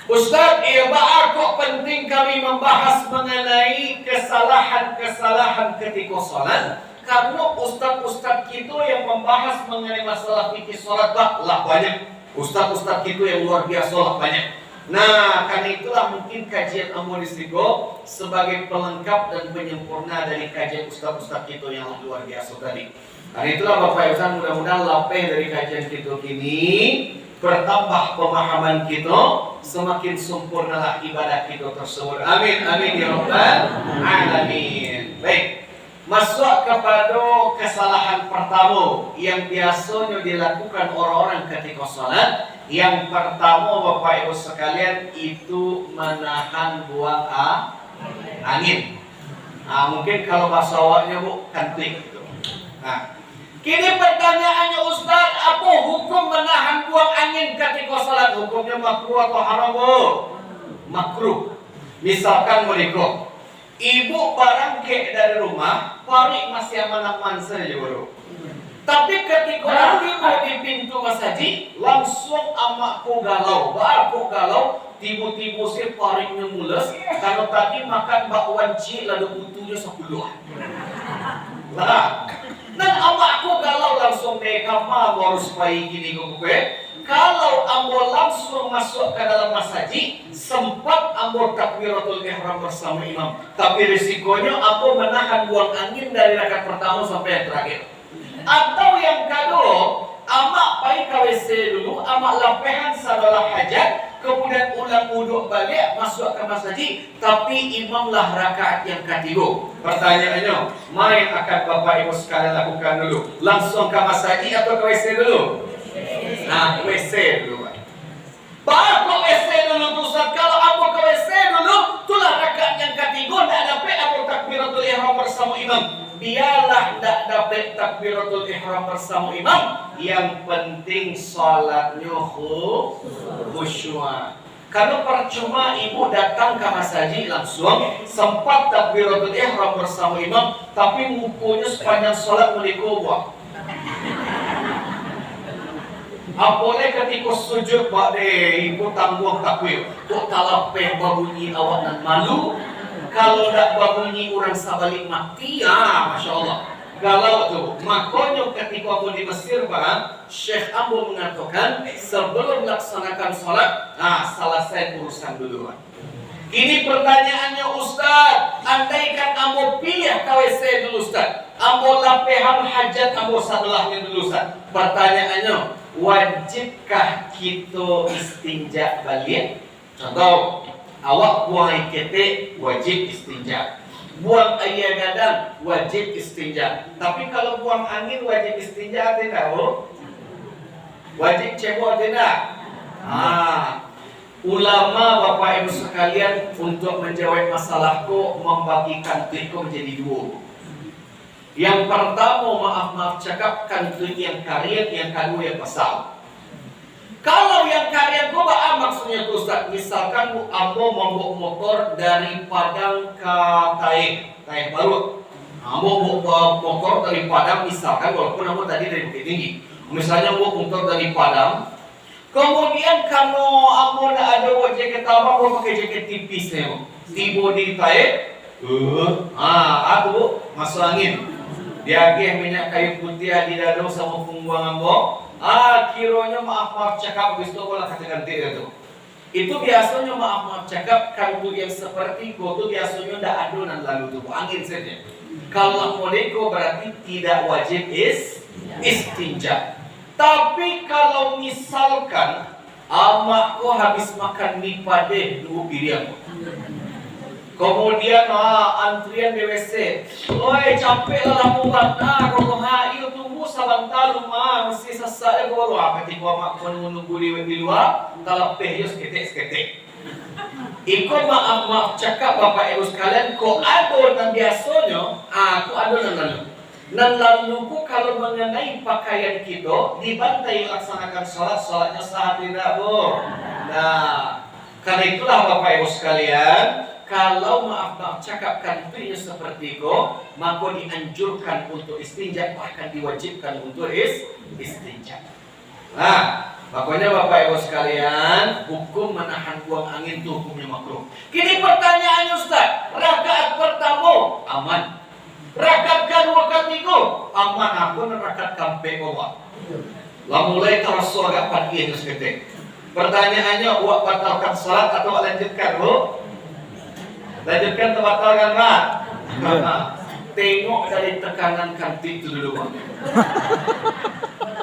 Ustaz, kok penting kami membahas mengenai kesalahan-kesalahan ketika sholat? Karena ustaz-ustaz kita yang membahas mengenai masalah fikih sholat lah banyak. Ustaz-ustaz kita yang luar biasa lah banyak. Nah, karena itulah mungkin kajian Amonisiko sebagai pelengkap dan penyempurna dari kajian ustaz-ustaz kita yang luar biasa tadi. Karena itulah Bapak Ibu, mudah-mudahan lapeh dari kajian kita ini bertambah pemahaman kita, semakin sempurnalah ibadah kita tersebut. Amin, amin ya rabbal alamin. Baik, masuk kepada kesalahan pertama yang biasanya dilakukan orang-orang ketika sholat. Yang pertama Bapak Ibu sekalian itu menahan buang angin. Nah, mungkin kalau bahasa awaknya Bu, kantik gitu. Nah, kini pertanyaannya Ustaz, apa hukum menahan buang angin ketika salat? Hukumnya makruh atau haram, Bu? Makruh. Misalkan mereka ibu barang kek dari rumah, parik masih aman-aman saja, Bu. Tapi ketika tiba di pintu masjid, langsung amakku galau. Aku galau, tiba-tiba si pariknya mules. Kalau tadi makan bakwan cik, lalu butuhnya 10. Nah, dan amakku galau langsung ke kamar harus supaya gini gue. Kalau ambo langsung masuk ke dalam masjid, sempat ambo takbiratul ihram bersama imam. Tapi risikonya ambo menahan buang angin dari rakaat pertama sampai yang terakhir. Atau yang kedua, amak pergi ke WC dulu, amak lapehan salah hajat, kemudian ulang wuduk balik masuk ke masjid, tapi imamlah rakaat yang ketiga. Pertanyaannya, main akan Bapak Ibu sekalian lakukan dulu, langsung ke masjid atau ke WC dulu? Nah, WC dulu. Baru WC dulu Ustaz. Kalau aku ke WC dulu, itulah rakaat yang ketiga, tidak dapat aku takbiratul ihram bersama imam. Biarlah tidak dapat takbiratul ihram bersama imam, yang penting salatnya khusyuk. Kalau percuma ibu datang ke masjid langsung sempat takbiratul ihram bersama imam, tapi mukunya sepanjang salat melikuh. Apalagi ketika sujud pak ibu tangguh takbir, kok talapeh babunyi awak dan malu. Kalau tak babunyi orang sabalik mati, ya masya Allah. Galau tu. Makanya ketika aku di Mesir, Pak, Syekh Ambo mengatakan sebelum melaksanakan sholat, selesai urusan dulu. Ini pertanyaannya Ustaz. Andaikan Ambo pilih KWC dulu Ustaz, Ambo lapehan hajat Ambo sebelahnya dulu Ustaz. Pertanyaannya, wajibkah kita istinja balik? Contoh, awak buang air ketek wajib istinja, buang air gadang wajib istinja. Tapi kalau buang angin wajib istinja tidak? Wajib cebok tidak? Ulama Bapak Ibu sekalian untuk menjawab masalahku membagikan itu menjadi dua. Yang pertama, maaf cakapkan itu yang karet, yang kedua yang pasal. Kalau yang karya gua maksudnya tuh Ustaz, misalkan ambo membawa motor dari Padang ke Taik Baru. Ambo bawa motor dari Padang misalkan, walaupun ambo tadi dari Bukit Tinggi. Misalnya ambo motor dari Padang, kemudian kalau ambo ada jaket tambah, ambo pakai jaket tipis nih. Tiba di Taik, aku masuk angin. Dia minyak kayu putih di dada sama punggung ambo. Kiranya maaf cakap habis itu bola katakan tidak itu. Itu biasanya maaf cakap kalau yang seperti itu biasanya tidak adonan lalu itu angin saja. Kalau modeko berarti tidak wajib istinja. Tapi kalau misalkan amakku habis makan mie padeh 2 piring. Kemudian antrian di WC. Oi, capek lah muat. Kalau hail tunggu sebentar mesti selesai baru ketika mak menunggu di luar, kalau pehius ketek. Ikut maaf cakap Bapak Ibu sekalian, kok ada dan biasanya, aku ada lalu. Dan laluku kalau mengenai pakaian kita, dibantai laksanakan sholatnya sah tidak, Bu? Nah, karena itulah Bapak Ibu sekalian, kalau maaf cakapkan itu seperti itu, maka dianjurkan untuk istinja, bahkan diwajibkan untuk istinja. Nah, Makanya Bapak Ibu sekalian, hukum menahan buang angin itu hukumnya makruh. Kini pertanyaannya Ustaz, rakaat pertama aman, rakaat kedua ketiga aman, aku rakaat kampe Allah. Lah mulai terasa agak pagi itu seketik. Pertanyaannya, buat batalkan salat atau lanjutkan bu? Lanjutkan atau batalkan Pak? Tengok dari tekanan kantin itu dulu Pak.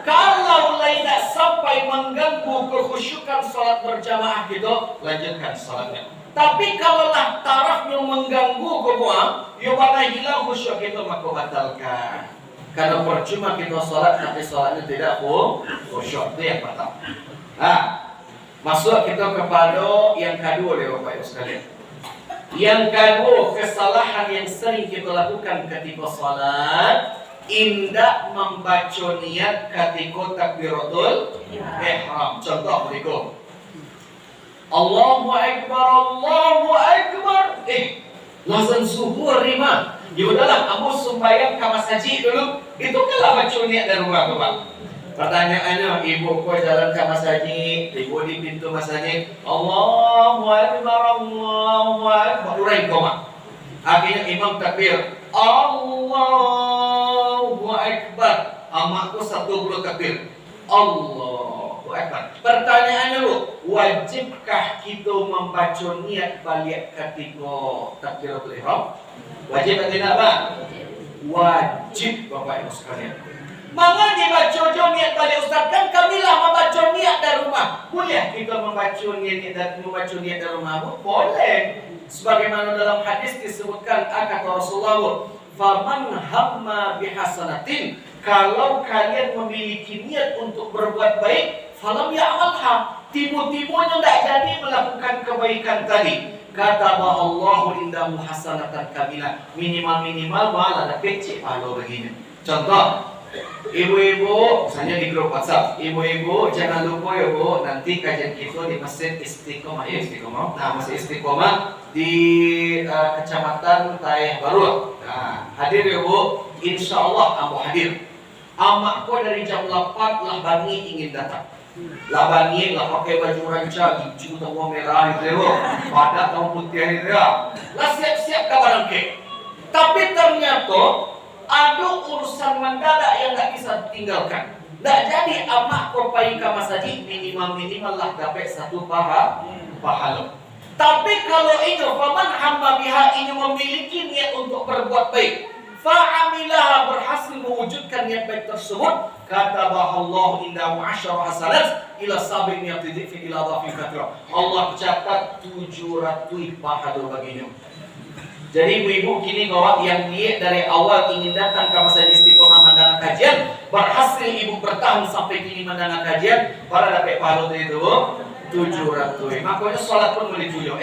Kalau tidak sampai mengganggu kekhusyukan salat berjamaah gitu, lanjutkan salatnya. Tapi kalaulah tarafnya mengganggu kebuang, mana hilang khusyuk itu maka batalkan. Karena percuma kita salat tapi salatnya tidak khusyuk, itu yang pertama. Nah, masuk kita kepada yang kedua deh Bapak Ibu sekalian. Yang kedua, kesalahan yang sering kita lakukan ketika salat, indah membaca niat ketika takbiratul ihram. Contoh berikut. Allahu Akbar, Allahu Akbar. Lazan subuh rima. Ya udahlah, kamu sembahyang ke masjid dulu. Itu kalau baca niat dari rumah Bapak. Pertanyaannya, ibu kau jalan ke masjid, ibu di pintu masjid, Allahu Akbar, Allahu Akbar. Urai koma. Akhirnya imam takbir, Allahu Akbar. Amakku satu puluh takbir, Allahu Akbar. Pertanyaannya lu, wajibkah kita membaca niat balik ketika takbiratul ihram? Wajib atau tidak Pak? Wajib Bapak Ibu sekalian. Maka dibaca niat balik Ustaz, kan kamilah membaca niat dari rumah. Boleh kita membaca niat dari rumah? Boleh. Sebagaimana dalam hadis disebutkan kata Rasulullah, "Faman hamma bihasanatin", kalau kalian memiliki niat untuk berbuat baik, falam ya'malha, tiba-tibanya tidak jadi melakukan kebaikan tadi. Kata Allahu indahu hasanatan kamilah, minimal malah ada kecil pahala begini. Contoh, ibu-ibu, misalnya di grup WhatsApp, ibu-ibu jangan lupa ya Bu, nanti kajian kita di Masjid Istiqomah, Nah, Masjid Istiqomah di Kecamatan Taih Baru. Nah, hadir ya Bu, insya Allah kamu hadir. Amakku dari jam 8 lah Bani ingin datang. Lah Bani lah pakai baju ranca, hijau atau merah itu ya Bu, pada atau putih itu ya. Lah siap-siap kabaran ke. Tapi ternyata ada urusan mendadak yang tak bisa ditinggalkan. Tak jadi amak pergi ke masjid minimal lah dapat satu pahala. Tapi kalau ini faman hamba biha, ini memiliki niat untuk berbuat baik, fa'amilah, berhasil mewujudkan niat baik tersebut, kata Allah indahu asyara hasanat ila sabi niyatin fi ila dhafi kathira. Allah catat 700 pahala baginya. Jadi ibu-ibu kini bahwa yang niat dari awal ingin datang ke Masjid Istiqomah mendengar kajian, berhasil ibu bertahan sampai kini mendengar kajian, para dapat pahala itu 700. Makanya sholat pun boleh tujuh.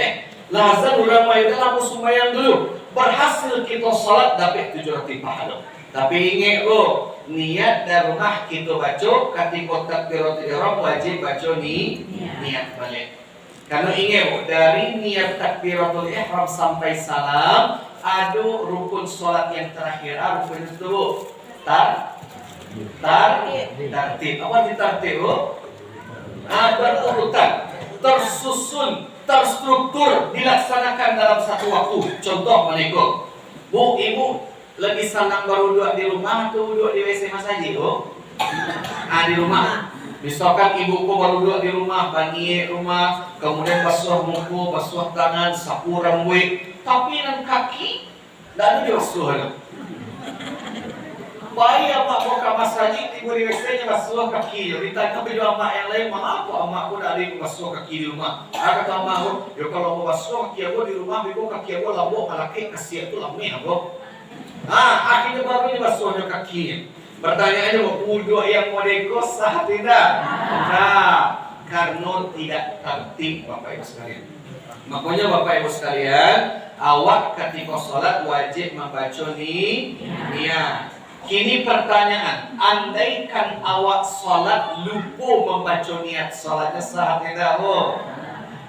Lazan orang mayu dalam sembahyang dulu, berhasil kita sholat dapat 700 pahala. Tapi ingat lo, niat dari rumah kita baca, ketika takbiratul ihram wajib baca niat balik. Karena ingat dari niat takbiratul ihram sampai salam ada rukun sholat yang terakhir. Rukun itu tartib. Apa itu tartib? Berurutan, tersusun, terstruktur, dilaksanakan dalam satu waktu. Contoh menikah, Bu, ibu lagi senang baru duduk di rumah atau duduk di WC masjid? Di rumah. Misalkan ibuku baru duduk di rumah, bani rumah, kemudian basuh muka, basuh tangan, sapu rambut, tapi dan kaki tidak ada dibasuh. Bayi amak buka masjid, tiba di WC-nya basuh kaki. Ditanya bila amak yang lain, apa amakku tidak ada basuh kaki di rumah? Kata amakku, ya kalau mau basuh kaki aku di rumah, ibu kaki aku lambok, malaki kasih itu lamih aku. Akhirnya baru ini basuhnya kakinya. Pertanyaannya, wudhu yang modeko sah tidak? Nah, karena tidak tertib Bapak Ibu sekalian. Makanya Bapak Ibu sekalian, awak ketika sholat wajib membaca niat. Kini pertanyaan, andaikan awak sholat lupa membaca niat, sholatnya sah tidak?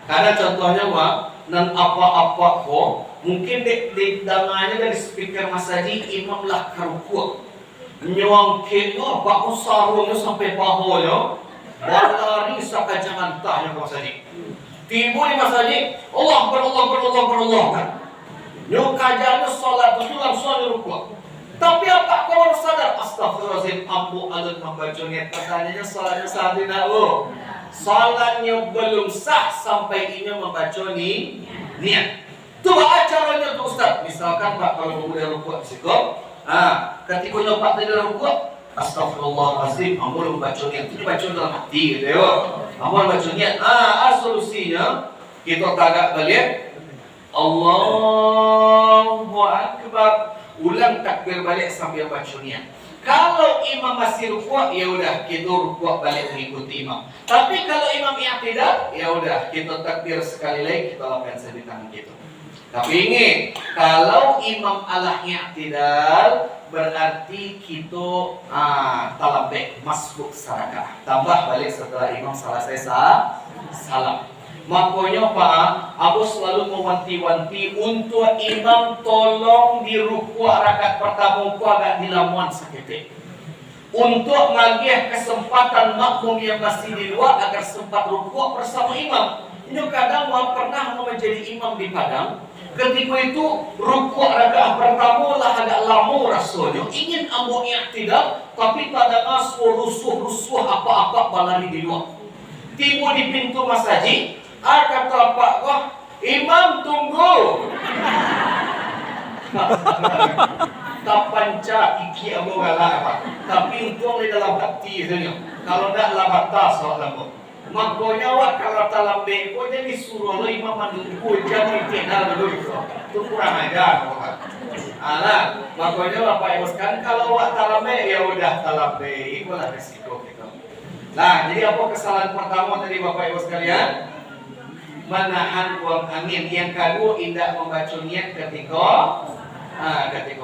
Karena contohnya nan apa-apa kok, mungkin di dangannya dari speaker masjid imam lah kerukuk. Nyongketnya bak sarungnya sampai pahonya. Berlari saka jangan tah yang masjid. Tiba di masjid, Allah Akbar, Allah Akbar, Allah Akbar, Allah Akbar. Nyok kajana salat itu langsung rukuk. Tapi apa kau harus sadar? Astagfirullahaladzim, ambu alun membacanya. Pertanyaannya salatnya sah tidak? Oh, salatnya belum sah sampai imam membaca niat. Coba caranya tuh Ustaz. Misalkan Pak kalau udah rukuk sikap, ketika nyoba tadi rukuk, astagfirullahaladzim, ambu membaca niat. Itu baca dalam hati gitu ya. Ambu membaca niat. Solusinya kita tagak balik. Allahu Akbar. Ulang takbir balik sambil baca niat. Kalau imam masih rukuk, ya udah kita rukuk balik mengikuti imam. Tapi kalau imam i'tidal, ya udah kita takbir sekali lagi, kita lakukan saja tangan kita. Tapi ingat, kalau imam Allah i'tidal, berarti kita talabek masbuk sarakah. Tambah balik setelah imam selesai salam. Makanya Pak, aku selalu mewanti-wanti untuk imam tolong di rukuk rakaat pertama ku agak dilamuan sakit. Untuk nagih kesempatan makmum yang masih di luar agar sempat rukuk bersama imam. Ini kadang pernah menjadi imam di Padang. Ketika itu rukuk rakaat pertama lah agak lama rasanya. Ingin ambo i'tidal, tapi tak ada rusuh apa-apa balari di luar. Tiba di pintu masjid. Kata Pak wah, imam tunggu. Tak panca iki abu galak Pak. Tapi untung di dalam hati sebenarnya. Kalau tak labat tas soalnya. Makanya wak kalau talambe kau jadi suruh lo imam mandungku jangan tidak dulu itu kurang ajar Pak. Makanya Bapak Ibu sekalian kalau wak talambe ya udah talambe itulah resiko kita. Nah, jadi apa kesalahan pertama tadi Bapak Ibu sekalian? Menahan buang angin. Yang kedua, tidak membaca niat ketika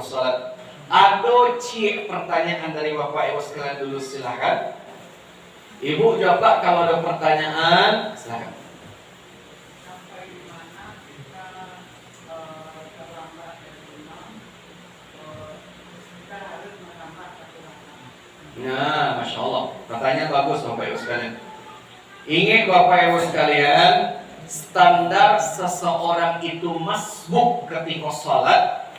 sholat. Ada pertanyaan dari Bapak Ibu sekalian dulu silakan. Ibu jawab kalau ada pertanyaan silakan. Sampai di mana kita terlambat dari imam, kita harus menambah satu rakaat. Nah, Masya Allah. Pertanyaan bagus Bapak Ibu sekalian. Ingat Bapak Ibu sekalian, standar seseorang itu masbuk ketika sholat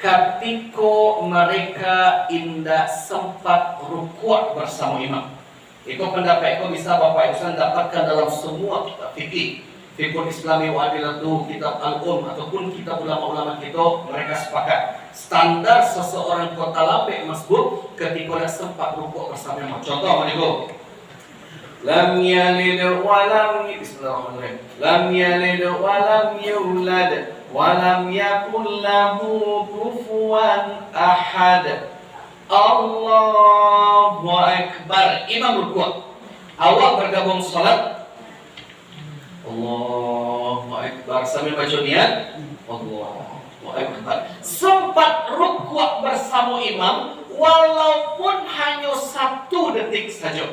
ketika mereka indah sempat rukuk bersama imam. Itu pendapat itu bisa Bapak Ibu dapatkan dalam semua kitab fikih, fikih Islami wa adilatu, kitab ataupun kitab ulama-ulama kita. Mereka sepakat standar seseorang kota labek masbuk ketika sempat rukuk bersama imam. Contoh Ibu, lam yalid wa lam bismillahirrahmanirrahim. Lam yalid wa lam yulad wa lam yakul lahu kufuwan ahad. Allahu Akbar. Imam rukuk. Awak bergabung salat. Allahu Akbar sambil baca niat. Allahu Akbar. Sempat rukuk bersama imam walaupun hanya 1 detik saja.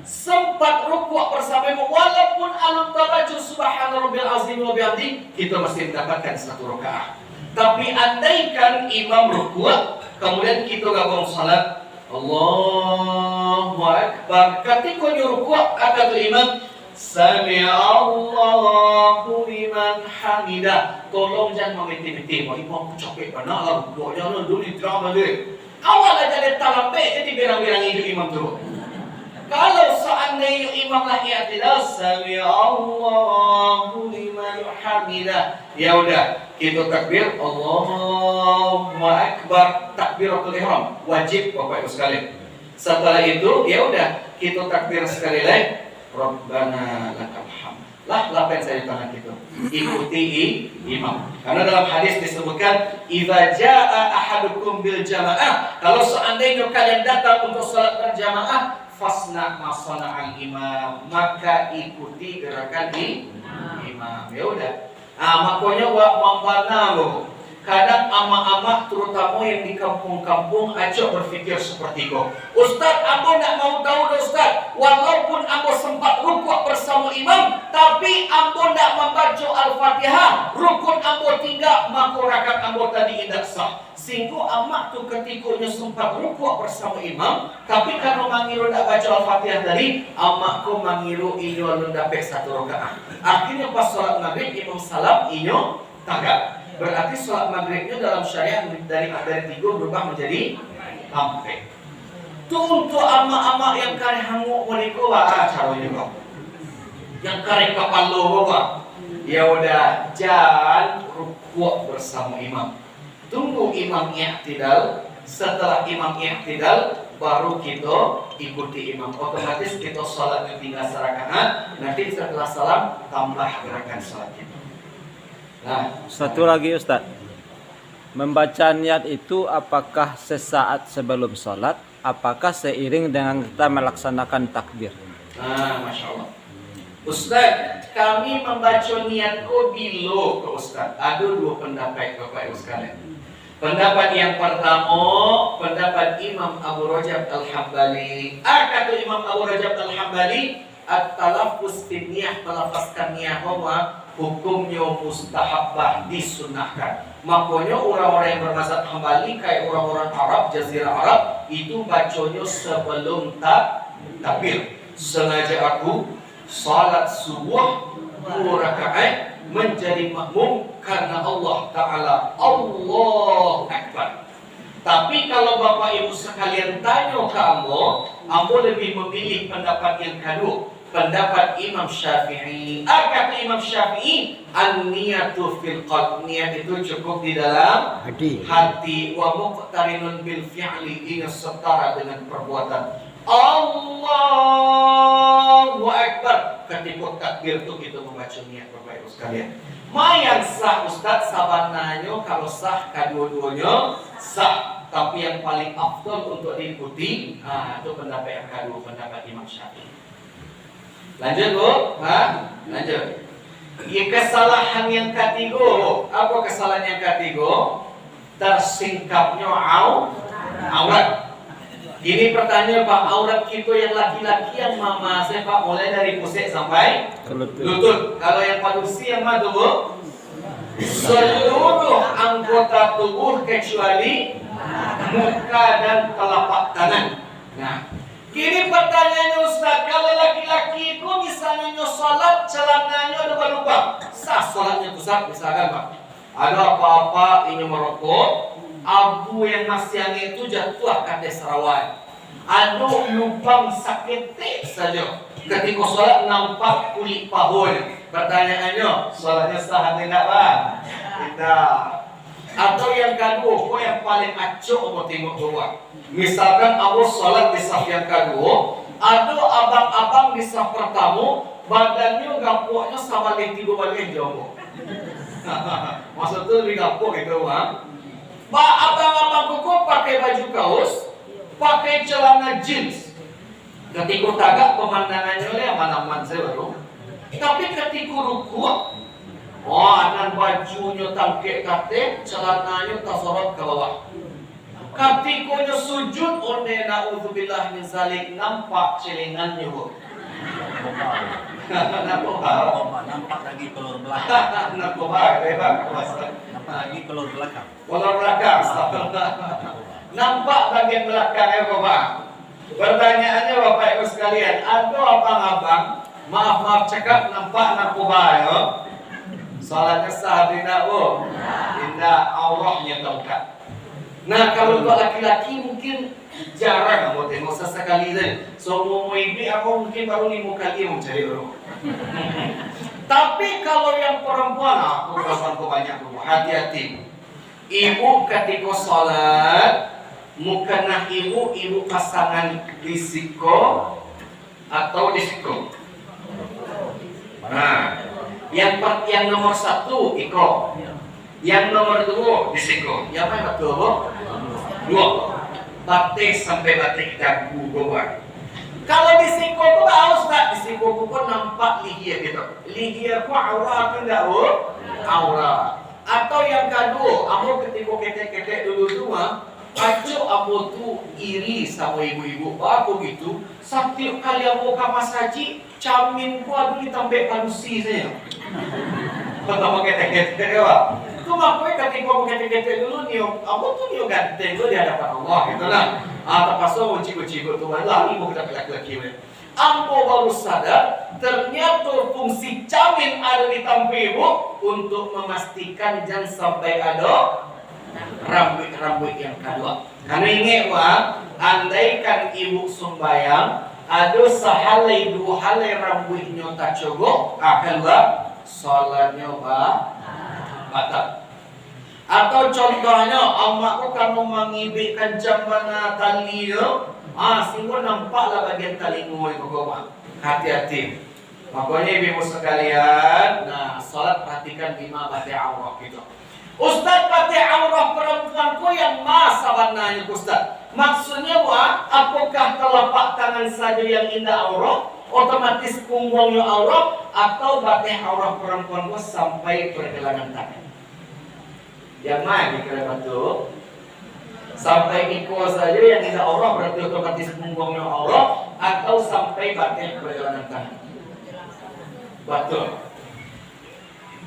Sempat rukuk bersama imam walaupun alun tabacu subhanallah azim wa bihamdi, kita masih mendapatkan 1 rakaat. Tapi andaikan imam rukuk kemudian kita gabung salat Allahu Akbar, ketika rukuk kata imam Sami'allahu liman hamidah, tolong jangan memiti-miti mau imam capek benar lah rukuknya dulu drama dia awal aja dia talambe jadi berang-berang hidup imam terus. Kalau seandainya imam lah i'tidal Sami'allahu liman hamidah, ya udah kita takbir Allahu Akbar, takbiratul ihram wajib Bapak Ibu sekalian. Setelah itu ya udah kita takbir sekali lagi Rabbana lakal hamd. Lah lapan saya di tangan kita. Ikuti imam. Karena dalam hadis disebutkan idza jaa ahadukum bil jamaah, kalau seandainya kalian datang untuk salat berjamaah fasna masana'al imam, maka ikuti gerakan imam. Ya udah. Makanya wa mambana lo. Kadang ama-ama terutama yang di kampung-kampung aja berpikir seperti itu. Ustaz, ambo nak mau tahu dah Ustaz. Walaupun ambo sempat rukuk bersama imam, tapi ambo nak membaca Al-Fatihah. Rukun ambo tinggal, maka rakaat ambo tadi tidak sah. Sehingga amak tu ketikanya sempat rukuk bersama imam, tapi kalau mangiru nak baca Al-Fatihah tadi, amak ko mangiru inyo alun dapat satu rakaat. Akhirnya pas sholat maghrib imam salam inyo tagak. Berarti sholat maghribnya dalam syariat dari 3 berubah menjadi 4. Itu untuk ama-ama yang kare hanguk meniko caranya kok. Yang kare kapal lo kok. Ya udah jangan rukuk bersama imam. Tunggu imam i'tidal. Setelah imam i'tidal baru kita ikuti imam. Otomatis kita sholatnya tinggal serakaat. Nanti setelah salam tambah gerakan sholat kita. Nah, Satu lagi Ustaz, membaca niat itu apakah sesaat sebelum sholat, apakah seiring dengan kita melaksanakan takbir? Masya Allah. Ustaz, kami membaca niat bilo ke Ustaz. Ada 2 pendapat Bapak Ibu sekalian. Pendapat yang pertama, pendapat Imam Abu Rajab Al-Hambali. Kata Imam Abu Rajab Al-Hambali, at-talaffuz bin niyah, melafazkan niyah bahwa hukumnya mustahabbah, disunahkan. Makanya orang-orang yang bermazhab Hambali kayak orang-orang Arab, Jazirah Arab, itu bacanya sebelum takbir. Sengaja aku salat subuh 2 rakaat menjadi makmum karena Allah Ta'ala Allahu Akbar. Tapi kalau Bapak Ibu sekalian tanya ke ambo lebih memilih pendapat yang kedua, pendapat Imam Syafi'i. Kata Imam Syafi'i, an-niyatu fil qalb, niat itu cukup di dalam hati, wa muqtarinun bil fi'li, ini setara dengan perbuatan. Allahu Akbar. Ketika takbir itu kita membaca niat Bapak Ibu sekalian. Mayan sah Ustaz sabananya, kalau sah kedua-duanya sah, tapi yang paling afdal untuk diikuti itu pendapat yang kedua, pendapat Imam Syafi'i. Lanjut Bu, lanjut. Ya, kesalahan yang ketiga, apa kesalahan yang ketiga? Tersingkapnya aurat. Ini pertanyaan Pak, aurat kita yang laki-laki yang mama saya Pak, mulai dari pusat sampai lutut. Kalau yang manusia yang mana Bu? Seluruh anggota tubuh kecuali muka dan telapak tangan. Nah, kini pertanyaannya Ustaz, kalau laki-laki itu misalnya sholat celananya lupa-lupa, sah sholatnya Ustaz? Misalkan Pak, ada apa-apa ini merokok, abu yang masih angin itu jatuh ke Sarawak. Ada lubang sakit saja. Ketika sholat nampak kulit pahonya. Pertanyaannya, sholatnya sah tidak Pak? Tidak. Atau yang kedua, kok yang paling acok mau tengok bawah. Misalkan Abu sholat di saf yang kedua, ada abang-abang di saf pertama, badannya gampoknya sama lenti balik jauh. Maksud itu lebih gampok itu Pak. Pak, abang-abang kuku pakai baju kaos, pakai celana jeans. Ketika tagak pemandangannya oleh aman-aman saya baru. Tapi ketika rukuk, anan bajunya tangkek kate, celananya tasorot ke bawah. Ketika sujud, onde na'udzubillah min zalik, nampak celengannya Bu. Nampak lagi pelur belakang. Nampak lagi pelur belakang. Pelur belakang. Nampak bagian belakangnya Bapak. Pertanyaannya Bapak Ibu sekalian, ada abang-abang, maaf cakap, nampak narkoba ya? Salatnya sah tidak Bu? Tidak, aurahnya terbuka. Nah, kalau untuk laki-laki mungkin jarang mau tengok sesekali saja. So mau ibu aku mungkin baru 5 kali mau cari orang. Tapi kalau yang perempuan, aku perempuan banyak Bu, hati-hati. Ibu ketika sholat, mukena ibu pasangan disiko atau disiko. Nah, yang nomor 1 iko. Yang nomor 2 disiko. Yang mana betul Bu? 2. Batik sampai batik dagu bawah. Kalau disiko itu harus tak disiko pun nampak lihia gitu. Lihia ku aurat enggak Bu? Aurat. Atau yang kedua, amo ketika ketek-ketek dulu tu mah, aco amo tu iri sama ibu-ibu. Aku gitu, setiap kali amo ke masaji, camin ku aduh ditambah panusi saja. Pertama ketek-ketek ya. Itu makanya ketika amo ketek-ketek dulu nih, amo tuh nih ganteng tu di hadapan Allah gitu lah. Terpaksa uci-uci tu lah, ibu kita laki-laki. Ambo baru sadar ternyata fungsi camin ada di tampi ibu untuk memastikan jangan sampai ada rambut-rambut yang kedua. Karena ingat andaikan ibu sembayang ada sehalai dua halai rambutnya tak cukup, kedua salatnya batal. Atau contohnya amakku kamu mengibikkan jambana talinya, sehingga nampaklah bagian talingu itu kok. Hati-hati. Makanya ibu sekalian, salat perhatikan 5 batai aurah gitu. Ustaz batai aurah perempuanku yang masa warnanya Ustaz. Maksudnya apakah telapak tangan saja yang indah aurah, otomatis punggungnya aurah, atau batai aurah perempuanku sampai pergelangan tangan? Yang mana dikira betul? Sampai iko saja yang tidak Allah berarti otomatis punggungnya Allah, atau sampai batin perjalanan tangan. Betul.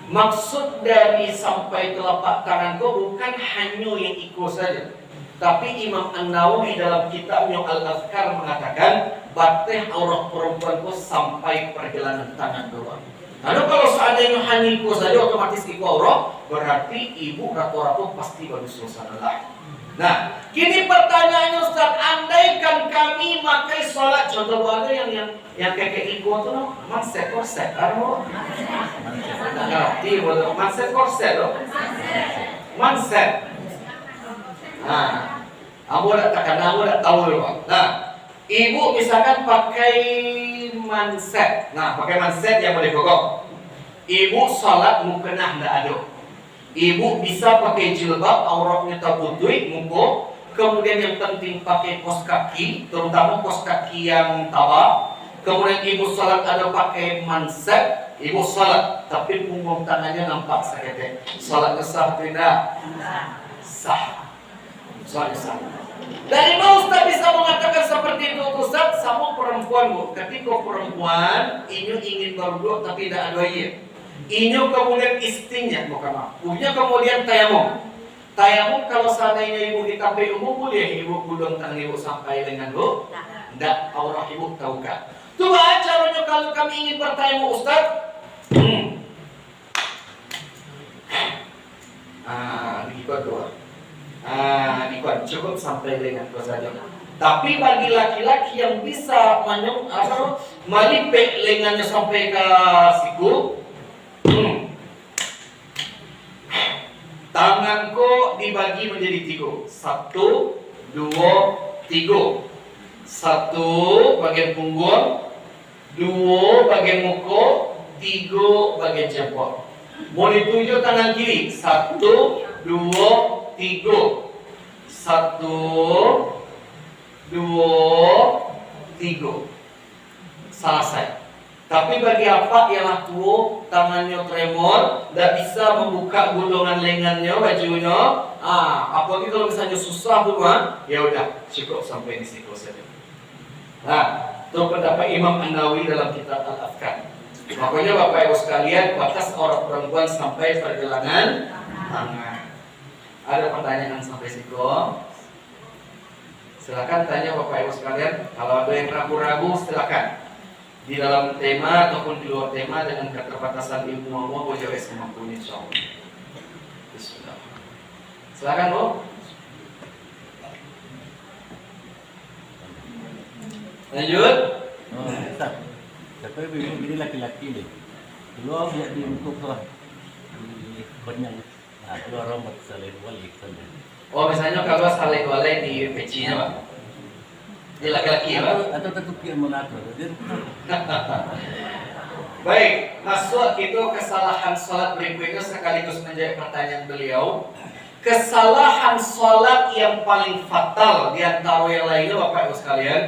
Maksud dari sampai telapak tangan kau bukan hanya yang iko saja, tapi Imam An-Nawawi dalam kitabnya Al-Azkar mengatakan batin aurat perempuan kau sampai perjalanan tangan doang. Lalu kalau seandainya hanya iko saja otomatis iko aurat, berarti ibu ratu-ratu pasti baru selesai lah. Nah, kini pertanyaannya Ustaz, andaikan kami makai sholat, contoh ada yang kayak iko tu no, manset korset, ngerti bodoh, manset korset loh, manset. Kamu dah tahu loh. Nah, ibu misalkan pakai manset, pakai manset yang boleh gogok. Ibu sholat mukena ndak ada. Ibu bisa pakai jilbab, auratnya tertutup, muka. Kemudian yang penting pakai kos kaki, terutama kos kaki yang tabak. Kemudian ibu salat ada pakai manset, ibu salat, tapi punggung tangannya nampak seketek. Salatnya sah tidak? Sah. Salatnya sah. Dari mana Ustaz bisa mengatakan seperti itu Ustaz? Sama perempuan bu, ketika perempuan ini ingin berdua tapi tidak ada air. Ini kemudian istrinya, punya kemudian tayamum. Tayamum kalau seandainya ibu ditambah umum boleh ibu gulung tangan ibu sampai dengan bu, tidak aurah ibu tahu kan? Coba caranya kalau kami ingin bertayamum Ustaz. Dikuat dua. Dikuat cukup sampai dengan dua saja. Tapi bagi laki-laki yang bisa melipet lengannya sampai ke siku. Tanganku dibagi menjadi 3. 1, 2, 3. 1 bagian punggung, 2 bagian muka, 3 bagian jempol. Mau ditunjuk tangan kiri. 1, 2, 3. 1, 2, 3. Selesai. Tapi bagi apa ialah tua tangannya tremor, tidak bisa membuka gulungan lengannya, bajunya. Apalagi kalau misalnya susah tuh ya udah cukup sampai di situ saja. Itu pendapat Imam An-Nawawi dalam kitab Al-Azkar. Makanya Bapak Ibu sekalian, batas aurat perempuan sampai pergelangan tangan. Ada pertanyaan sampai situ? Silakan tanya Bapak Ibu sekalian. Kalau ada yang ragu-ragu silakan. Di dalam tema ataupun di luar tema dengan keterbatasan ilmu Allah boleh semampunya insyaallah. Bismillah. Silakan Bu. Lanjut. Tapi begini laki-laki nih. Keluar dia di untuk banyak. Keluar rambut salin wali saja. Misalnya kalau salin wali di pecinya Pak. Dia laki-laki ya Pak? Atau tetap dia mengatur. Baik, masuk itu kesalahan sholat berikutnya sekaligus menjadi pertanyaan beliau. Kesalahan sholat yang paling fatal di antara yang lainnya Bapak Ibu sekalian,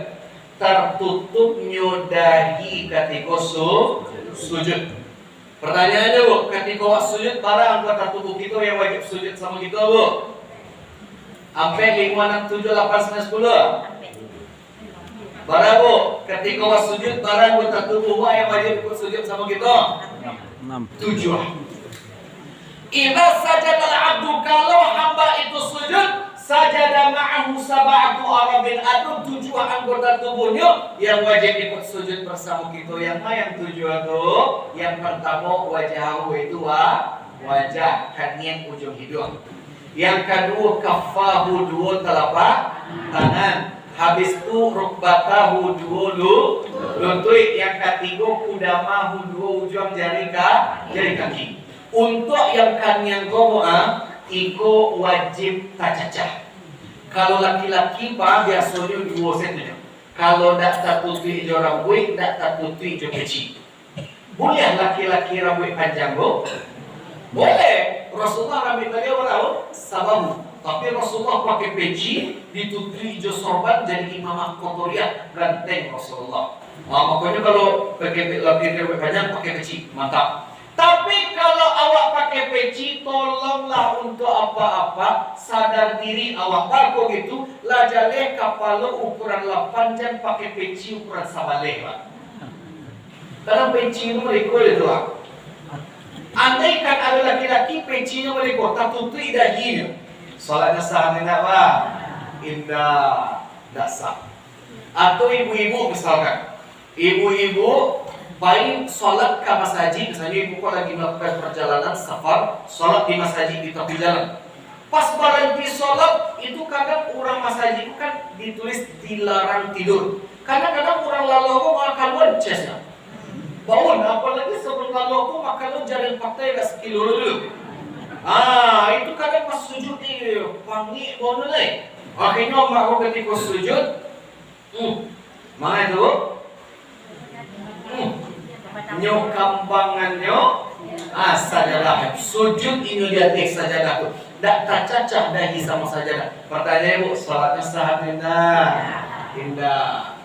tertutupnya dahi ketika sujud. Pertanyaannya Bu, ketika awak sujud barang anggota tubuh kita yang wajib sujud sama kita Bu? Sampai 5, 6, 7, 8, 9, 10. Barang Bu, ketika awak sujud barang anggota tubuh awak yang wajib ikut sujud sama kita? 7. Idza sajadal abdu, kalau hamba itu sujud, sajada ma'ahu sab'atu arabin, ada 7 anggota tubuhnya yang wajib ikut sujud bersama kita. Yang mana yang 7 itu? Yang pertama wajahu, itu wajah, kanian ujung hidung. Yang kedua kafahu, 2 telapak tangan. Habis itu rukbatahu, 2 lutut. Yang ketiga kudamahu, 2 ujung jari kaki. Untuk yang kanian gomoa, iko wajib tacacah. Kalau laki-laki pak biasanya 2 set. Kalau tak tertutup hijau rambut, tak tertutup hijau kecil. Boleh laki-laki rambut panjang bu? Boleh. Rasulullah rambut beliau tahu sababu. Tapi Rasulullah pakai peci, ditutupi hijau sorban, jadi imam kotoriat ganteng Rasulullah. Makanya kalau pakai laki rambut panjang pakai peci, mantap. Tapi kalau awak pakai peci, tolonglah untuk apa-apa sadar diri awak. Bago gitu, lajale kapalo ukuran 8 jangan pakai peci ukuran sabale Pak. Karena peci itu mereka itu Pak. Andai kan ada laki-laki pecinya mereka tak tutup dahinya, salatnya sah tidak Pak? Indah, tidak sah. Atau ibu-ibu misalkan, ibu-ibu baik sholat ke masjid, misalnya ibu lagi melakukan perjalanan safar, sholat di masjid di tepi jalan. Pas berhenti sholat, itu kadang orang masjid itu kan ditulis dilarang tidur. Kadang-kadang orang lalu makan wancesnya. Bangun, apalagi sebelum lalu makan jalan fakta ya sekilo dulu. Itu kadang pas sujud di panggil bangun nih. Akhirnya mak ketika sujud, mana itu? Nyokambangannya sajadah sujud ini dia tek sajadah tu tak cacah dahi sama sajadah. Pertanyaan Bu, salatnya sah indah.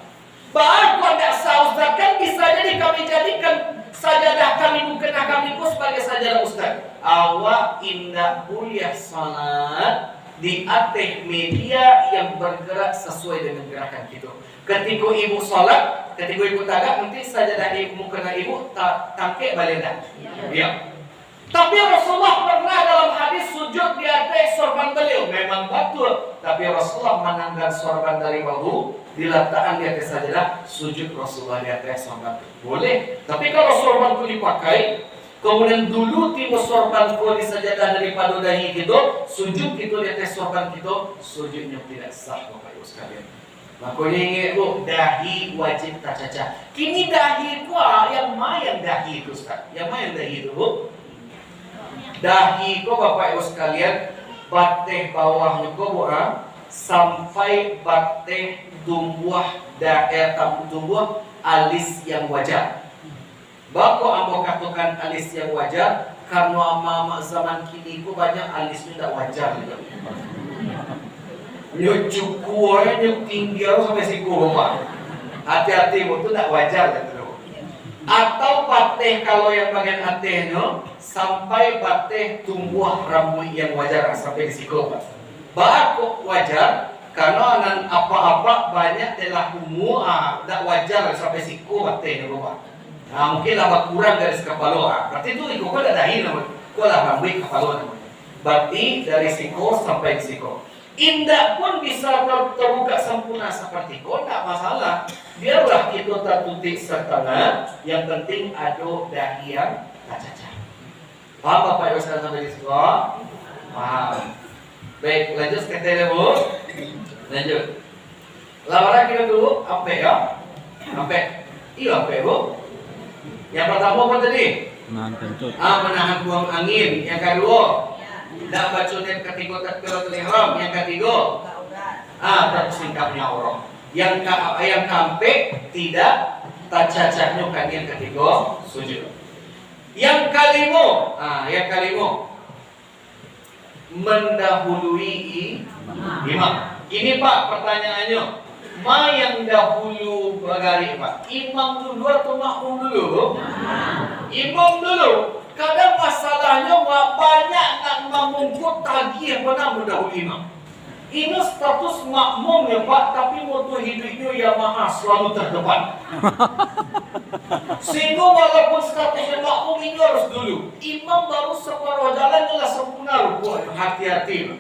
Baik kok tak sah Ustaz, kan bisa jadi kami jadikan sajadah kami mungkin kami pun sebagai sajadah Ustaz. Awak indah kuliah salat di atas media yang bergerak sesuai dengan gerakan kita. Ketika ibu salat, ketika ibu tagak, nanti sajadah ibu kena ibu tangkek balik dah. Ya. Tapi Rasulullah pernah dalam hadis sujud di atas sorban beliau, memang betul. Tapi Rasulullah menanggal sorban dari bahu, diletakkan di atas sajadah, sujud Rasulullah di atas sorban. Boleh. Tapi kalau sorban itu dipakai, kemudian dulu timu sorban itu di sajadah daripada dahi kita, sujud kita di atas sorban kita, sujudnya tidak sah Bapak Ibu sekalian. Makanya ingat Bu, dahi wajib tacacah. Kini dahi itu yang mayan dahi itu Ustaz. Yang mayan dahi itu Bu. Dahi itu Bapak Ibu sekalian, bateh bawahnya itu Bu, sampai bateh tumbuh tumbuh alis yang wajar. Bako ambo katakan alis yang wajar karena mama zaman kini itu banyak alisnya tidak wajar juga. Nyucuk kuahnya nyuk tinggi sampai siku Bapak. Hati-hati itu tidak wajar gitu. Atau pateh kalau yang bagian hatihnya sampai pateh tumbuh rambut yang wajar sampai di siku Pak. Kok wajar karena apa-apa banyak telah tidak wajar sampai siku patehnya Bapak. Mungkin lah kurang dari kepala. Berarti itu ikut ada dahi namanya. Kau lah rambut kepala namanya. Berarti dari siku sampai di siku. Indah pun bisa terbuka sempurna seperti kau, tak masalah. Biarlah kita tertutup setengah. Yang penting ada dahi yang tak cacat. Paham Bapak Ibu sekalian sampai di situ? Paham. Baik, lanjut sekretariat Bu. Lanjut. Lamaran kita dulu sampai ya. Sampai. Iya sampai Bu. Yang pertama apa tadi? Menahan kentut. Menahan buang angin. Yang kedua, tidak bacakan ketiga takbiratul ihram. Yang ketiga, tersingkapnya orang. Yang keempat, tidak tercacahnya kan yang ketiga sujud. Yang kelima, mendahului imam. Ini Pak pertanyaannya. Ma yang dahulu bergari Pak? Imam dulu atau makmum dulu? Imam dulu. Kadang masalahnya banyak nak makmum kok tagih pernah mendahului imam. Ini status makmum ya Pak, tapi moto hidupnya Yamaha selalu terdepan. Sehingga walaupun statusnya makmum ini harus dulu. Imam baru separuh jalan adalah sempurna rukuk. Hati-hati.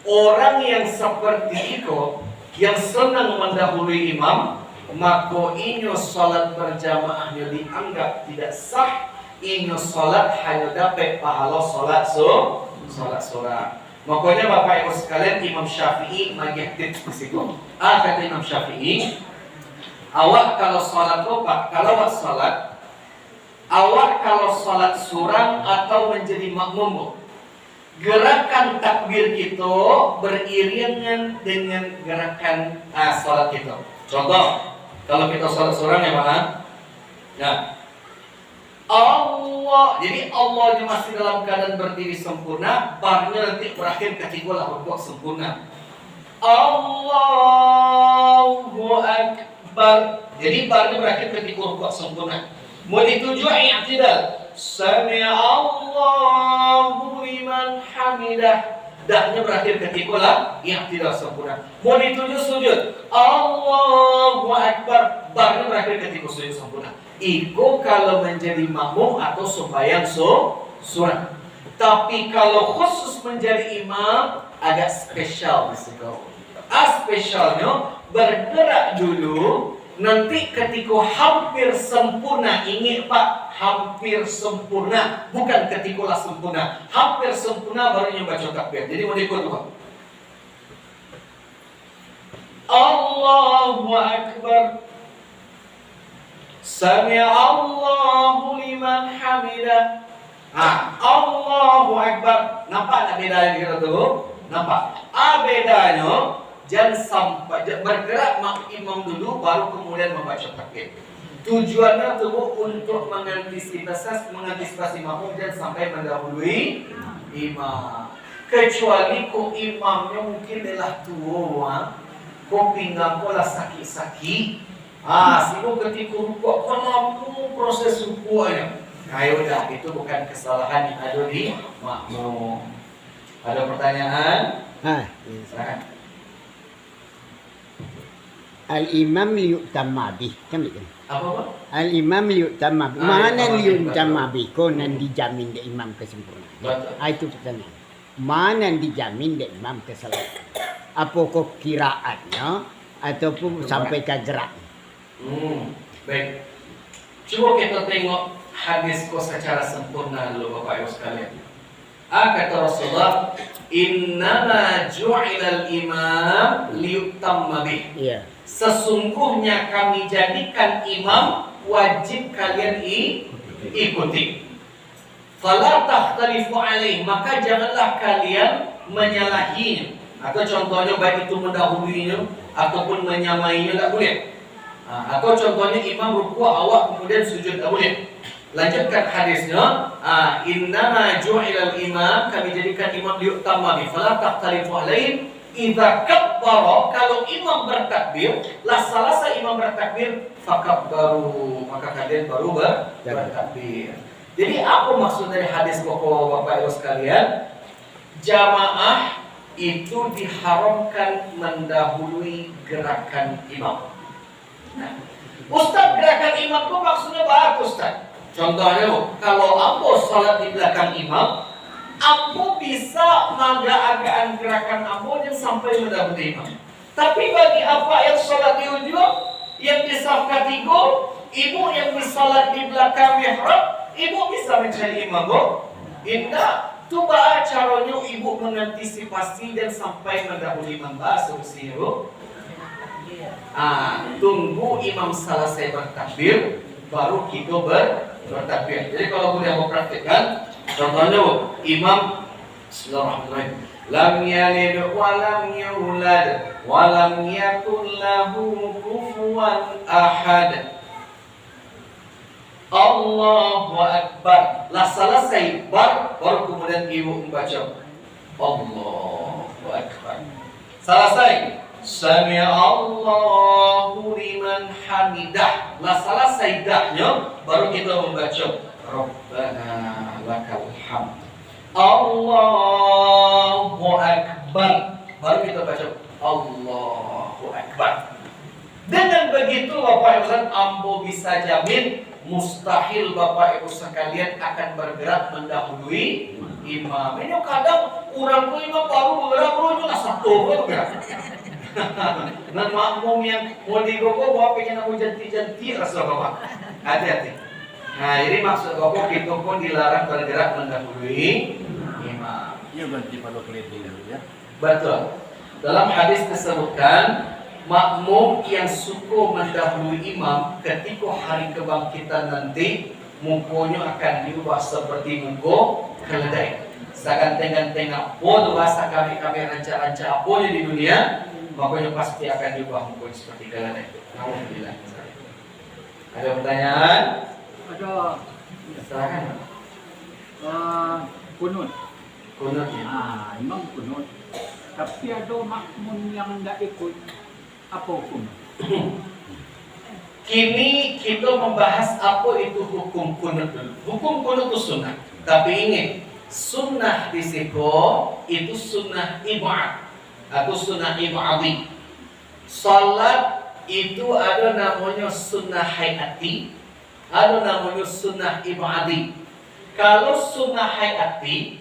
Orang yang seperti itu, yang senang mendahului imam, maka inyo salat berjamaahnya dianggap tidak sah. Inyo salat hanya dapat pahala salat surah. Makanya Bapak Ibu sekalian, Imam Syafi'i magih tips di situ. Kata Imam Syafi'i, awak kalau salat Pak, awak kalau salat surang atau menjadi makmum, gerakan takbir kita beriringan dengan gerakan salat kita. Contoh, kalau kita salat surang ya Pak, nah, Allah, jadi Allahnya masih dalam keadaan berdiri sempurna, barnya nanti berakhir ketika rukuk sempurna. Allahu Akbar. Jadi barnya berakhir ketika rukuk sempurna. Mau dituju i'tidal. Sami Allahu liman hamidah. Daknya berakhir ketika i'tidal sempurna. Mau dituju sujud. Allahu Akbar. Barnya berakhir ketika sujud sempurna. Itu kalau menjadi makmum atau sembahyang surah. Tapi kalau khusus menjadi imam agak spesial di situ. Spesialnya bergerak dulu, nanti ketika hampir sempurna, ingat Pak, hampir sempurna, bukan ketika sempurna, hampir sempurna baru baca takbir. Jadi mau ikut Pak. Allahu Akbar. Sami Allahu liman hamidah. Allahu Akbar. Nampak tak bedanya kita tu? Nampak? Bedanya jangan sampai bergerak imam dulu baru kemudian membaca takbir. Tujuannya tu untuk mengantisipasi makmum jangan sampai mendahului imam. Kecuali kok imamnya mungkin adalah tua, kok pinggang kok lah sakit-sakit. Sibuk ketika rukuk lama proses rukuknya. Udah, itu bukan kesalahan yang ada di makmum. Ada pertanyaan? Silakan. Al-imam liyutamma bih. Kan begitu? Apa? Al-imam liyutamma bih. Mana liyutamma bih? Kau nan dijamin dek imam kesempurnaan. Itu pertanyaan. Mana dijamin dek imam kesalahan? Apakah kiraatnya ataupun sampai ke gerak? Baik. Coba kita tengok hadis kok secara sempurna dulu Bapak Ibu sekalian. Kata Rasulullah, "Innama ju'ilal imam liyutamma bih." Iya. Sesungguhnya kami jadikan imam wajib kalian ikuti. Fala takhtalifu alaih, maka janganlah kalian menyalahinya. Atau contohnya baik itu mendahuluinya ataupun menyamainya tak boleh. Atau contohnya imam rukuk awak kemudian sujud tak boleh. Lanjutkan hadisnya, innama ju'ilal imam, kami jadikan imam liyutamma bih, fala takhtalifu alaihi. Idza kabbara, kalau imam bertakbir, selesai imam bertakbir, fakabbaru, maka kalian baru bertakbir. Jadi apa maksud dari hadis pokok Bapak Ibu sekalian? Jamaah itu diharamkan mendahului gerakan imam. Ustaz, gerakan imam itu maksudnya apa Ustaz? Contohnya kalau ambo salat di belakang imam, ambo bisa maga-agaan gerakan ambo dan sampai mendahului imam. Tapi bagi apa yang salat di ujung, yang di saf ketiga, ibu yang disalat di belakang mihrab, ibu bisa menjadi imam Indah. Coba caranya ibu mengantisipasi dan sampai mendahului imam solusinya tunggu imam selesai bertakbir baru kita bertakbir. Jadi kalau boleh mau praktikkan, contohnya imam bismillahirrahmanirrahim, lam yalid wa lam yulad wa lam yakul lahu kufuwan ahad. Allahu Akbar. Selesai baru kemudian ibu membaca Allahu Akbar. Selesai Sami Allahu liman hamidah. Lah salah saidahnya baru kita membaca Rabbana lakal hamd. Allahu akbar. Baru kita baca Allahu akbar. Dengan begitu Bapak Ibu sekalian, ambo bisa jamin mustahil Bapak Ibu sekalian akan bergerak mendahului imam. Ini kadang orang tuh imam baru bergerak menuju satu bergerak. Dan makmum yang mau digogo bawa pengen mau janti-janti rasa Bapak. Hati-hati. Nah ini maksud Bapak kita pun dilarang bergerak mendahului imam. Iya ganti pada keliling dulu ya. Betul. Dalam hadis disebutkan makmum yang suka mendahului imam ketika hari kebangkitan nanti mukonya akan diubah seperti muka keledai. Saganteng-ganteng apa bahasa kami ranca-ranca apanya di dunia, makanya pasti akan diubah mukonya seperti keledai. Alhamdulillah. Ada pertanyaan? Ada Silakan. kunut. Kunut ya. Imam kunut. Tapi ada makmum yang tidak ikut. Apa hukum? Kini kita membahas apa itu hukum kunut dulu. Hukum kunut itu sunnah. Tapi ingat, sunnah di situ itu sunnah ibad atau sunnah ibadi. Salat itu ada namanya sunnah hayati, ada namanya sunnah ibadi. Kalau sunnah hayati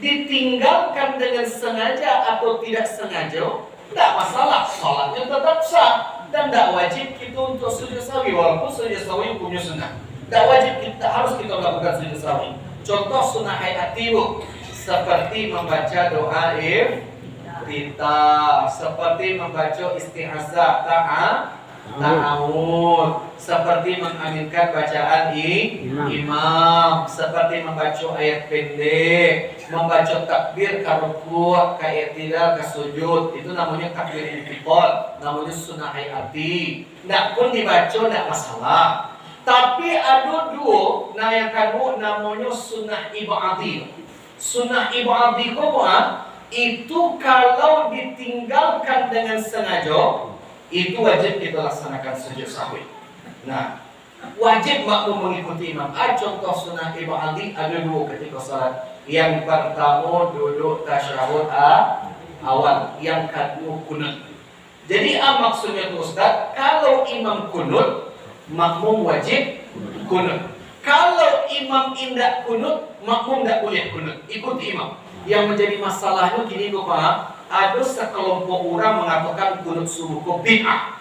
ditinggalkan dengan sengaja atau tidak sengaja, tidak masalah, salatnya tetap sah dan tidak wajib kita untuk sujud sawi walaupun sujud sawi punya sunnah. Tidak wajib kita harus kita lakukan sujud sawi. Contoh sunnah hayati seperti membaca doa iftitah, seperti membaca isti'azah ta'awud, seperti mengaminkan bacaan imam, seperti membaca ayat pendek, membaca takbir ka ruku', ka i'tidal, ka sujud. Itu namanya takbir intiqal, namanya sunnah hayati. Ndak pun dibaca ndak masalah. Tapi ada dua, nah yang kedua namanya sunnah ibadi. Sunnah ibadi itu kalau ditinggalkan dengan sengaja, itu wajib kita laksanakan sujud sahwi. Nah, wajib makmum mengikuti imam. Contoh sunnah ibadi ada dua ketika salat. Yang pertama duduk tasyahud awal, yang kedua kunut. Jadi maksudnya itu Ustaz, kalau imam kunut, makmum wajib kunut. Kalau imam indak kunut, makmum tidak boleh kunut. Ikuti imam. Yang menjadi masalahnya gini Bapak, ada sekelompok orang mengatakan kunut subuh bid'ah.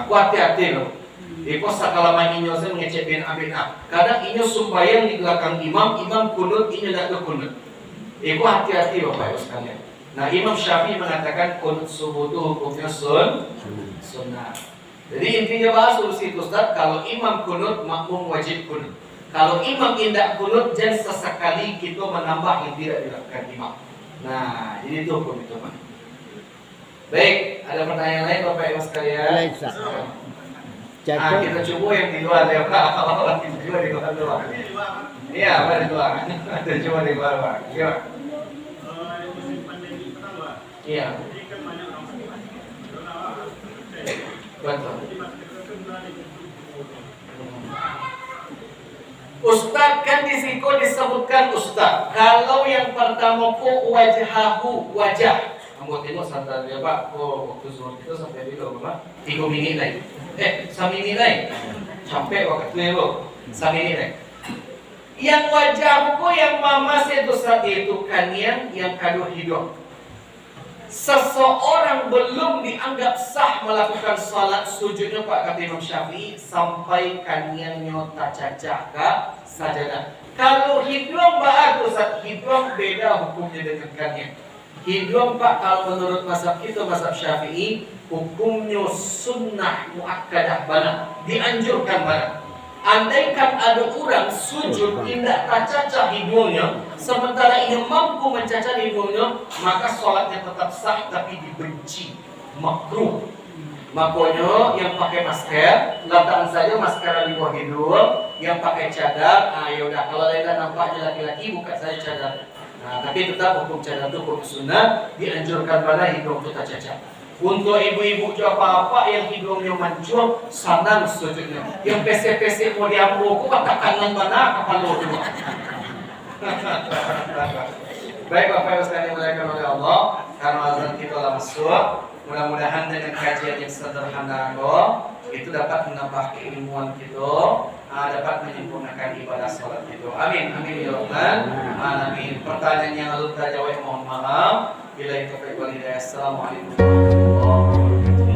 Aku hati-hati loh. Iko sakalama inyo saya mengecek bid'ah. Kadang inyo sumbayang di belakang imam, imam kunut, inyo tidak kunut. Iko hati-hati Bapak Ibu sekalian. Nah Imam Syafi'i mengatakan kunut subuh itu hukumnya sunnah. Jadi intinya bahas solusi Ustaz, kalau imam kunut, makmum wajib kunut. Kalau imam indak kunut, jangan sesekali kita menambah yang tidak dilakukan imam. Nah, jadi itu hukum itu, Pak. Baik, ada pertanyaan lain Bapak Ibu sekalian? Kita coba yang di luar ya Pak. Kita coba di luar dulu. Iya, Pak di luar. Kita coba di luar Pak. Iya. Iya. Betul. Ustaz kan di situ disebutkan Ustaz. Kalau yang pertama ku wajhahu wajah. Kamu tengok santai ya Pak. Waktu zuhur kita sampai di berapa? 3 menit lagi. 1 menit lagi. Sampai waktu itu 1 menit lagi. Yang wajahku yang mama itu saat itu kanian, yang kedua hidung. Seseorang belum dianggap sah melakukan salat sujudnya Pak kata Imam Syafi'i sampai kaniannya tak cacah ke sajadah. Kalau hidung bagus, hidung beda hukumnya dengan kanian. Hidung Pak kalau menurut mazhab kita mazhab Syafi'i hukumnya sunnah muakkadah banget, dianjurkan banget. Andaikan ada orang sujud tidak tercacah hidungnya, sementara ia mampu mencacah hidungnya, maka sholatnya tetap sah tapi dibenci, makruh. Makanya yang pakai masker, letakkan saja masker di bawah hidung. Yang pakai cadar, yaudah kalau tidak nampaknya laki-laki buka saja cadar. Nah, tapi tetap hukum cadar itu hukum sunnah, dianjurkan pada hidung itu tercacah. Untuk ibu-ibu juga apa-apa yang hidungnya mancung, senang sujudnya. Yang PC-PC mau diambil, maka kanan mana kapal lo juga. Baik Bapak Ibu sekalian dimuliakan oleh Allah, karena azan kita telah masuk. Mudah-mudahan dengan kajian yang sederhana itu dapat menambah keilmuan kita, dapat menyempurnakan ibadah sholat itu. Amin, amin ya Rabbal alamin. Pertanyaan yang lalu terjawab mohon maaf. Bila itu Assalamualaikum warahmatullahi wabarakatuh.